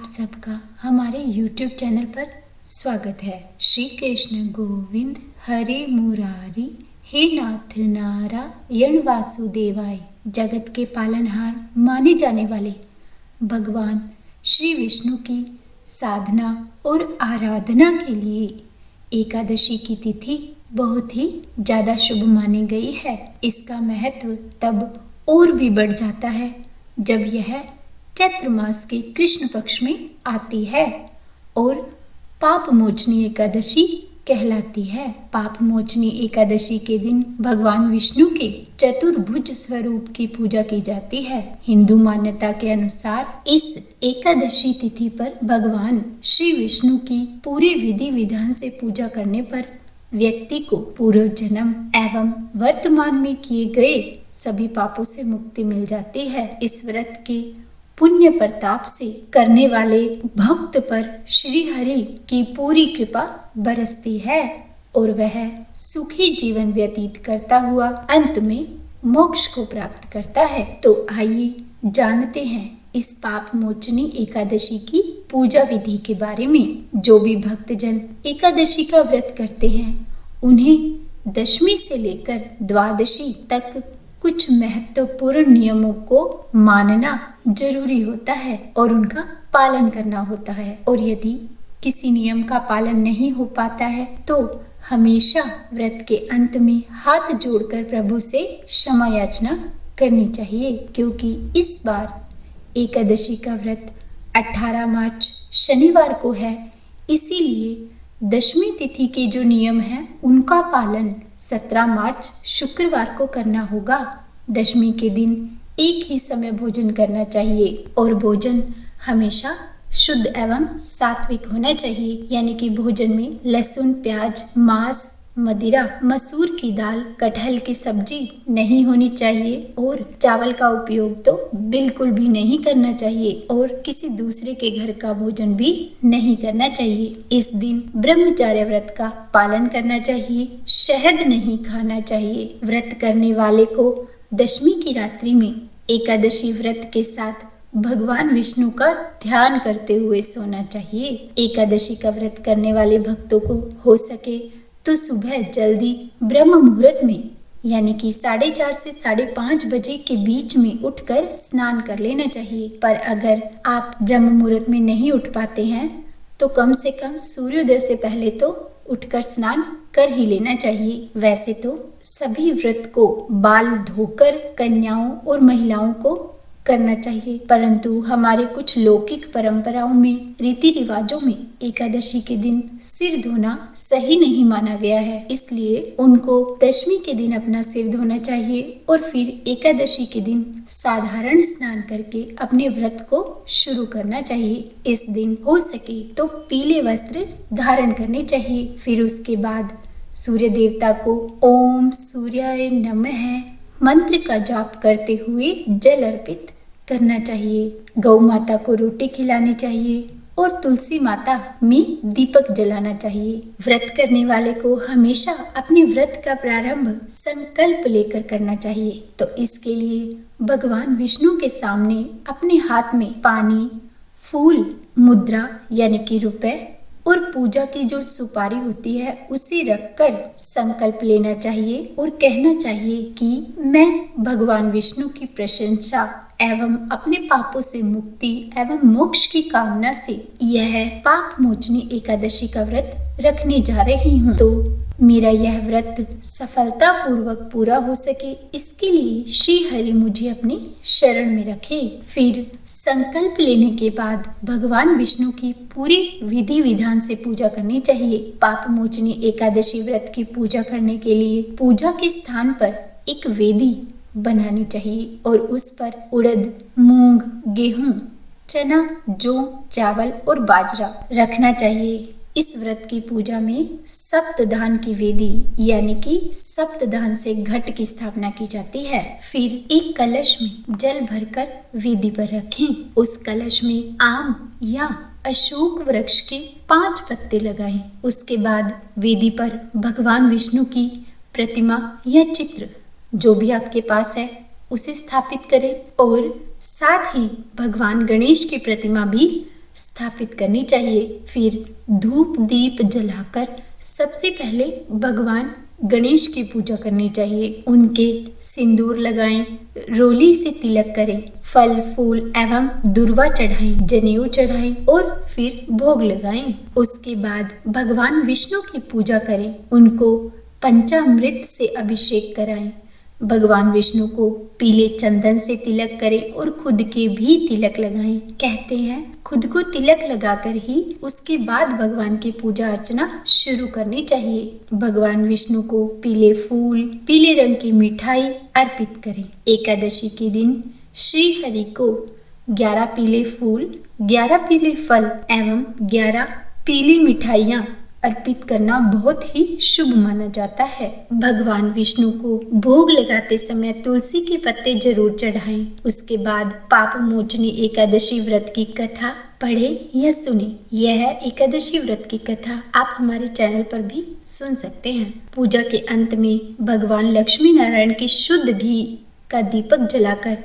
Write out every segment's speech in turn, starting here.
आप सबका हमारे YouTube चैनल पर स्वागत है। श्री कृष्ण गोविंद हरे मुरारी, हे नाथ नारायण वासुदेवाय। जगत के पालनहार माने जाने वाले भगवान श्री विष्णु की साधना और आराधना के लिए एकादशी की तिथि बहुत ही ज़्यादा शुभ मानी गई है। इसका महत्व तब और भी बढ़ जाता है जब यह चैत्र मास के कृष्ण पक्ष में आती है और पाप मोचनी एकादशी कहलाती है। पाप मोचनी एकादशी के दिन भगवान विष्णु के चतुर्भुज स्वरूप की पूजा की जाती है। हिंदू मान्यता के अनुसार इस एकादशी तिथि पर भगवान श्री विष्णु की पूरे विधि विधान से पूजा करने पर व्यक्ति को पूर्व जन्म एवं वर्तमान में किए गए सभी पापों से मुक्ति मिल जाती है। इस व्रत के पुण्य प्रताप से करने वाले भक्त पर श्री हरि की पूरी कृपा बरसती है और वह सुखी जीवन व्यतीत करता हुआ अंत में मोक्ष को प्राप्त करता है। तो आइए जानते हैं इस पाप मोचनी एकादशी की पूजा विधि के बारे में। जो भी भक्तजन एकादशी का व्रत करते हैं उन्हें दशमी से लेकर द्वादशी तक कुछ महत्वपूर्ण नियमों को मानना जरूरी होता है और उनका पालन करना होता है। और यदि किसी नियम का पालन नहीं हो पाता है तो हमेशा व्रत के अंत में हाथ जोड़कर प्रभु से क्षमा याचना करनी चाहिए, क्योंकि इस बार एकादशी का व्रत 18 मार्च शनिवार को है। इसीलिए दशमी तिथि के जो नियम हैं उनका पालन 17 मार्च शुक्रवार को करना होगा। दशमी के दिन एक ही समय भोजन करना चाहिए और भोजन हमेशा शुद्ध एवं सात्विक होना चाहिए, यानी कि भोजन में लहसुन, प्याज, मांस, मदिरा, मसूर की दाल, कटहल की सब्जी नहीं होनी चाहिए और चावल का उपयोग तो बिल्कुल भी नहीं करना चाहिए और किसी दूसरे के घर का भोजन भी नहीं करना चाहिए। इस दिन ब्रह्मचर्य व्रत का पालन करना चाहिए, शहद नहीं खाना चाहिए। व्रत करने वाले को दशमी की रात्रि में एकादशी व्रत के साथ भगवान विष्णु का ध्यान करते हुए सोना चाहिए। एकादशी का व्रत करने वाले भक्तों को हो सके तो सुबह जल्दी ब्रह्म मुहूर्त में, यानी कि 4:30 से 5:30 बजे के बीच में उठकर स्नान कर लेना चाहिए। पर अगर आप ब्रह्म मुहूर्त में नहीं उठ पाते हैं तो कम से कम सूर्योदय से पहले तो उठकर स्नान कर ही लेना चाहिए। वैसे तो सभी व्रत को बाल धोकर कन्याओं और महिलाओं को करना चाहिए, परंतु हमारे कुछ लौकिक परंपराओं में, रीति रिवाजों में एकादशी के दिन सिर धोना सही नहीं माना गया है। इसलिए उनको दशमी के दिन अपना सिर धोना चाहिए और फिर एकादशी के दिन साधारण स्नान करके अपने व्रत को शुरू करना चाहिए। इस दिन हो सके तो पीले वस्त्र धारण करने चाहिए। फिर उसके बाद सूर्य देवता को ओम सूर्याय नमः मंत्र का जाप करते हुए जल अर्पित करना चाहिए। गौ माता को रोटी खिलानी चाहिए और तुलसी माता में दीपक जलाना चाहिए। व्रत करने वाले को हमेशा अपने व्रत का प्रारंभ संकल्प लेकर करना चाहिए। तो इसके लिए भगवान विष्णु के सामने अपने हाथ में पानी, फूल, मुद्रा यानी कि रुपए और पूजा की जो सुपारी होती है उसे रखकर संकल्प लेना चाहिए और कहना चाहिए कि मैं भगवान विष्णु की प्रशंसा एवं अपने पापों से मुक्ति एवं मोक्ष की कामना से यह पाप मोचनी एकादशी का व्रत रखने जा रही हूँ। तो मेरा यह व्रत सफलता पूर्वक पूरा हो सके, इसके लिए श्री हरि मुझे अपनी शरण में रखे। फिर संकल्प लेने के बाद भगवान विष्णु की पूरी विधि विधान से पूजा करनी चाहिए। पाप मोचनी एकादशी व्रत की पूजा करने के लिए पूजा के स्थान पर एक वेदी बनानी चाहिए और उस पर उड़द, मूंग, गेहूं, चना, जौ, चावल और बाजरा रखना चाहिए। इस व्रत की पूजा में सप्तधान की वेदी यानी कि सप्तधान से घट की स्थापना की जाती है। फिर एक कलश में जल भरकर वेदी पर रखें। उस कलश में आम या अशोक वृक्ष के 5 पत्ते लगाएं। उसके बाद वेदी पर भगवान विष्णु की प्रतिमा या चित्र जो भी आपके पास है उसे स्थापित करें और साथ ही भगवान गणेश की प्रतिमा भी स्थापित करनी चाहिए। फिर धूप दीप जलाकर सबसे पहले भगवान गणेश की पूजा करनी चाहिए। उनके सिंदूर लगाएं, रोली से तिलक करें, फल फूल एवं दुर्वा चढ़ाएं, जनेऊ चढ़ाएं और फिर भोग लगाएं। उसके बाद भगवान विष्णु की पूजा करें, उनको पंचामृत से अभिषेक कराएं। भगवान विष्णु को पीले चंदन से तिलक करें और खुद के भी तिलक लगाएं। कहते हैं खुद को तिलक लगाकर ही उसके बाद भगवान की पूजा अर्चना शुरू करनी चाहिए। भगवान विष्णु को पीले फूल, पीले रंग की मिठाई अर्पित करें। एकादशी के दिन श्री हरि को 11 पीले फूल, 11 पीले फल एवं 11 पीली मिठाइयाँ अर्पित करना बहुत ही शुभ माना जाता है। भगवान विष्णु को भोग लगाते समय तुलसी के पत्ते जरूर चढ़ाएं। उसके बाद पाप मोचनी एकादशी व्रत की कथा पढ़ें या सुने। यह एकादशी व्रत की कथा आप हमारे चैनल पर भी सुन सकते हैं। पूजा के अंत में भगवान लक्ष्मी नारायण के शुद्ध घी का दीपक जलाकर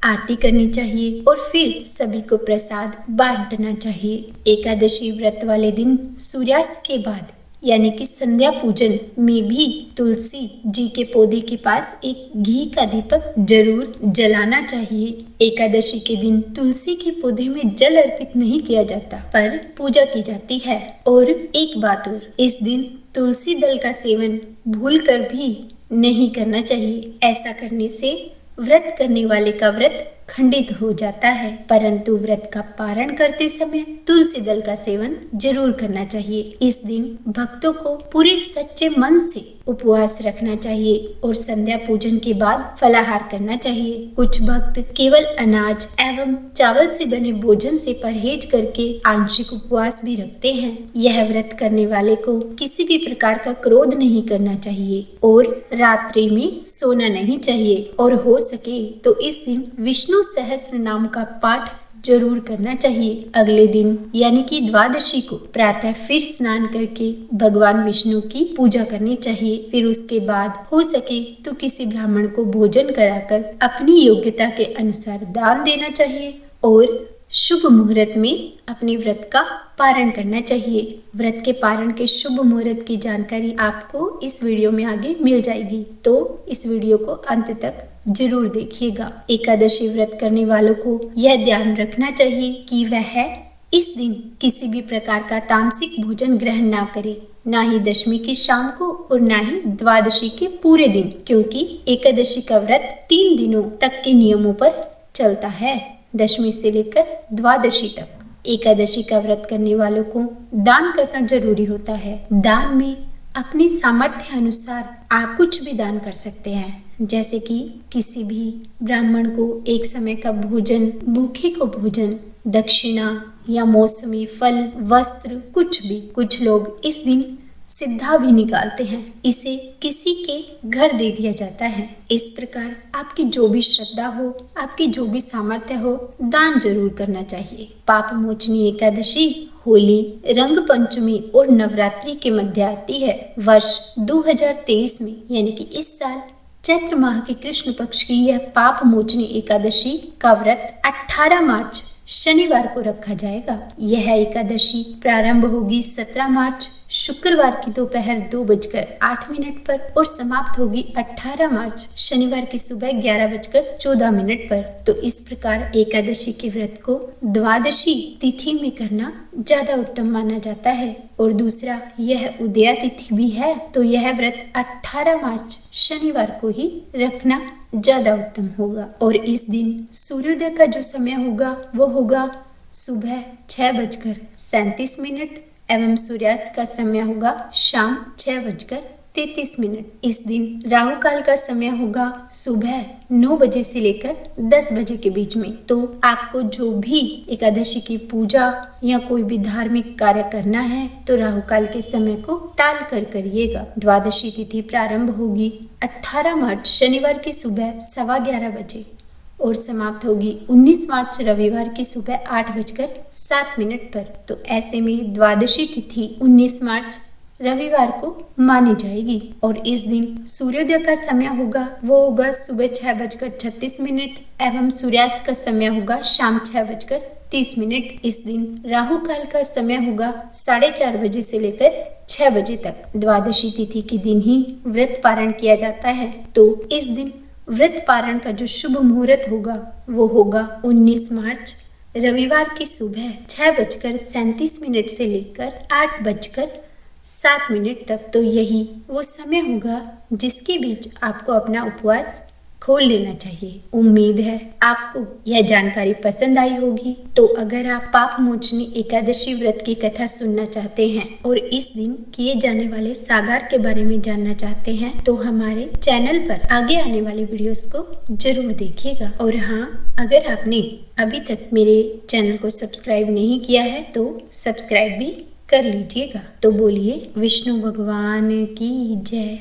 आरती करनी चाहिए और फिर सभी को प्रसाद बांटना चाहिए। एकादशी व्रत वाले दिन सूर्यास्त के बाद यानी कि संध्या पूजन में भी तुलसी जी के पौधे के पास एक घी का दीपक जरूर जलाना चाहिए। एकादशी के दिन तुलसी के पौधे में जल अर्पित नहीं किया जाता पर पूजा की जाती है। और एक बात और, इस दिन तुलसी दल का सेवन भूलकर भी नहीं करना चाहिए। ऐसा करने से व्रत करने वाले का व्रत खंडित हो जाता है, परंतु व्रत का पारण करते समय तुलसी दल का सेवन जरूर करना चाहिए। इस दिन भक्तों को पूरे सच्चे मन से उपवास रखना चाहिए और संध्या पूजन के बाद फलाहार करना चाहिए। कुछ भक्त केवल अनाज एवं चावल से बने भोजन से परहेज करके आंशिक उपवास भी रखते हैं। यह व्रत करने वाले को किसी भी प्रकार का क्रोध नहीं करना चाहिए और रात्रि में सोना नहीं चाहिए और हो सके तो इस दिन विष्णु सहस्त्र नाम का पाठ जरूर करना चाहिए। अगले दिन यानी कि द्वादशी को प्रातः फिर स्नान करके भगवान विष्णु की पूजा करनी चाहिए। फिर उसके बाद हो सके तो किसी ब्राह्मण को भोजन कराकर अपनी योग्यता के अनुसार दान देना चाहिए और शुभ मुहूर्त में अपने व्रत का पारण करना चाहिए। व्रत के पारण के शुभ मुहूर्त की जानकारी आपको इस वीडियो में आगे मिल जाएगी, तो इस वीडियो को अंत तक जरूर देखिएगा। एकादशी व्रत करने वालों को यह ध्यान रखना चाहिए कि वह इस दिन किसी भी प्रकार का तामसिक भोजन ग्रहण ना करे, ना ही दशमी की शाम को और ना ही द्वादशी के पूरे दिन, क्योंकि एकादशी का व्रत 3 दिनों तक के नियमों पर चलता है, दशमी से लेकर द्वादशी तक। एकादशी का व्रत करने वालों को दान करना जरूरी होता है। दान में अपनी सामर्थ्य अनुसार आप कुछ भी दान कर सकते हैं, जैसे कि किसी भी ब्राह्मण को एक समय का भोजन, भूखे को भोजन, दक्षिणा या मौसमी फल, वस्त्र, कुछ भी। कुछ लोग इस दिन सिद्धा भी निकालते हैं, इसे किसी के घर दे दिया जाता है। इस प्रकार आपकी जो भी श्रद्धा हो, आपकी जो भी सामर्थ्य हो, दान जरूर करना चाहिए। पाप मोचनी एकादशी होली, रंग पंचमी और नवरात्रि के मध्य आती है। वर्ष 2023 में यानी कि इस साल चैत्र माह के कृष्ण पक्ष की यह पाप मोचनी एकादशी का व्रत 18 मार्च शनिवार को रखा जाएगा। यह एकादशी प्रारंभ होगी 17 मार्च शुक्रवार की दोपहर 2:08 पर और समाप्त होगी 18 मार्च शनिवार की सुबह 11:14 पर। तो इस प्रकार एकादशी के व्रत को द्वादशी तिथि में करना ज्यादा उत्तम माना जाता है। और दूसरा, यह उदया तिथि भी है, तो यह व्रत 18 मार्च शनिवार को ही रखना ज्यादा उत्तम होगा। और इस दिन सूर्योदय का जो समय होगा वो होगा सुबह 6:37 एवं सूर्यास्त का समय होगा शाम 6:33। इस दिन राहु काल का समय होगा सुबह 9 बजे से लेकर 10 बजे के बीच में। तो आपको जो भी एकादशी की पूजा या कोई भी धार्मिक कार्य करना है तो राहु काल के समय को टाल कर करिएगा। द्वादशी तिथि प्रारंभ होगी 18 मार्च शनिवार की सुबह 11:15 बजे और समाप्त होगी 19 मार्च रविवार की सुबह 8:07 पर। तो ऐसे में द्वादशी तिथि 19 मार्च रविवार को मानी जाएगी। और इस दिन सूर्योदय का समय होगा वो होगा सुबह 6:36 एवं सूर्यास्त का समय होगा शाम 30 इस दिन राहु काल का समय होगा 4:30 बजे से लेकर 6 बजे तक। द्वादशी तिथि के दिन ही व्रत पारण किया जाता है। तो इस दिन व्रत पारण का जो शुभ मुहूर्त होगा वो होगा 19 मार्च रविवार की सुबह 6:37 से लेकर 8:07 तक। तो यही वो समय होगा जिसके बीच आपको अपना उपवास खोल लेना चाहिए। उम्मीद है आपको यह जानकारी पसंद आई होगी। तो अगर आप पाप मोचनी एकादशी व्रत की कथा सुनना चाहते हैं और इस दिन किए जाने वाले सागार के बारे में जानना चाहते हैं तो हमारे चैनल पर आगे आने वाले वीडियोस को जरूर देखिएगा। और हाँ, अगर आपने अभी तक मेरे चैनल को सब्सक्राइब नहीं किया है तो सब्सक्राइब भी कर लीजिएगा। तो बोलिए विष्णु भगवान की जय।